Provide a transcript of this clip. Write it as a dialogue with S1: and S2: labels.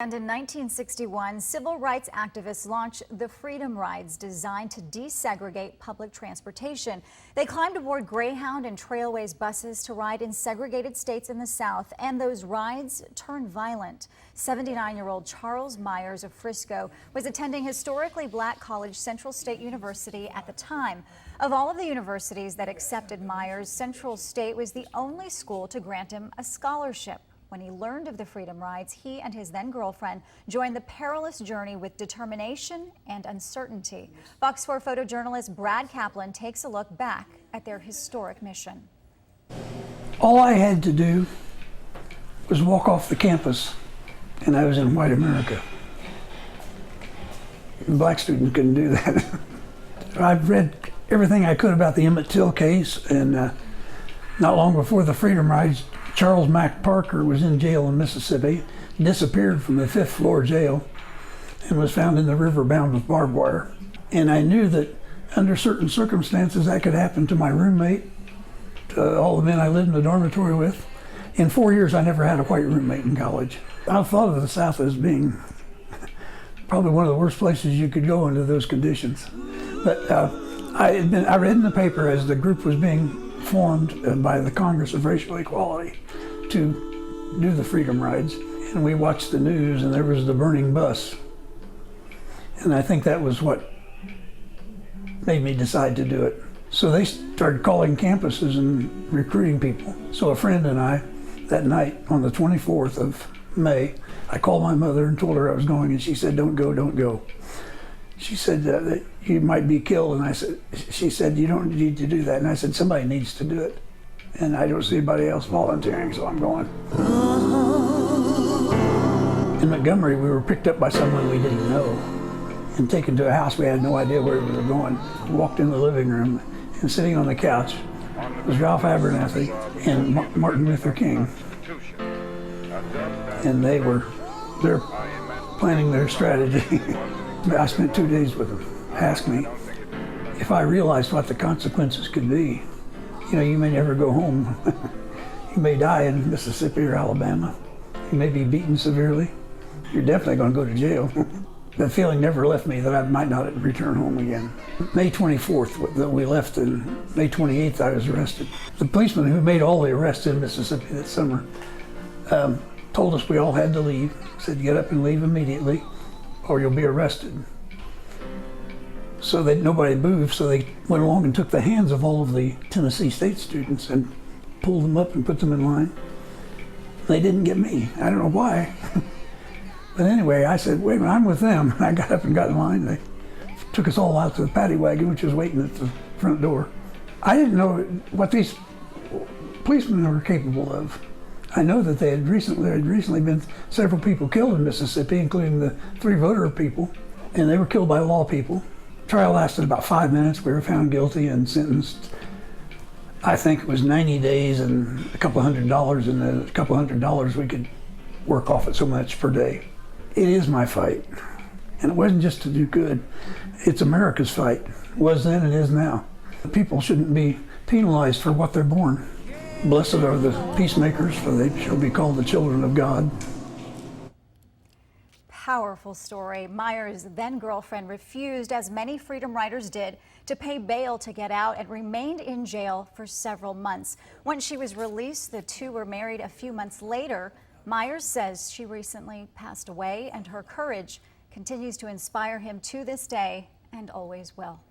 S1: And in 1961, civil rights activists launched the Freedom Rides, designed to desegregate public transportation. They climbed aboard Greyhound and Trailways buses to ride in segregated states in the South, and those rides turned violent. 79-year-old Charles Myers of Frisco was attending historically black college Central State University at the time. Of all of the universities that accepted Myers, Central State was the only school to grant him a scholarship. When he learned of the Freedom Rides, he and his then-girlfriend joined the perilous journey with determination and uncertainty. Fox 4 photojournalist Brad Kaplan takes a look back at their historic mission.
S2: All I had to do was walk off the campus, and I was in white America. Black students couldn't do that. I've read everything I could about the Emmett Till case, and not long before the Freedom Rides, Charles Mack Parker was in jail in Mississippi, disappeared from the 5th floor jail, and was found in the river bound with barbed wire. And I knew that under certain circumstances that could happen to my roommate, to all the men I lived in the dormitory with. In 4 years, I never had a white roommate in college. I thought of the South as being probably one of the worst places you could go under those conditions. But I read in the paper as the group was being formed by the Congress of Racial Equality to do the Freedom Rides. And we watched the news, and there was the burning bus. And I think that was what made me decide to do it. So they started calling campuses and recruiting people. So a friend and I, that night on the 24th of May, I called my mother and told her I was going, and she said, "Don't go, don't go." She said that you might be killed, and she said, "You don't need to do that." And I said, "Somebody needs to do it, and I don't see anybody else volunteering, so I'm going." In Montgomery, we were picked up by someone we didn't know and taken to a house we had no idea where we were going. We walked in the living room, and sitting on the couch was Ralph Abernathy and Martin Luther King. And they're planning their strategy. I spent 2 days with them. Asked me if I realized what the consequences could be. You know, you may never go home. You may die in Mississippi or Alabama. You may be beaten severely. You're definitely going to go to jail. The feeling never left me that I might not return home again. May 24th that we left, and May 28th I was arrested. The policeman who made all the arrests in Mississippi that summer told us we all had to leave. Said, "Get up and leave immediately, or you'll be arrested." So that nobody moved, so they went along and took the hands of all of the Tennessee State students and pulled them up and put them in line. They didn't get me. I don't know why. But anyway, I said, "Wait a minute, I'm with them." I got up and got in line. They took us all out to the paddy wagon, which was waiting at the front door. I didn't know what these policemen were capable of. I know that there had recently been several people killed in Mississippi, including the 3 voter people, and they were killed by law people. Trial lasted about 5 minutes. We were found guilty and sentenced. I think it was 90 days and a couple $100, and then a couple $100 we could work off it so much per day. It is my fight, and it wasn't just to do good. It's America's fight. It was then and is now. People shouldn't be penalized for what they're born. Blessed are the peacemakers, for they shall be called the children of God.
S1: Powerful story. Myers' then-girlfriend refused, as many Freedom Riders did, to pay bail to get out and remained in jail for several months. Once she was released, the two were married a few months later. Myers says she recently passed away, and her courage continues to inspire him to this day and always will.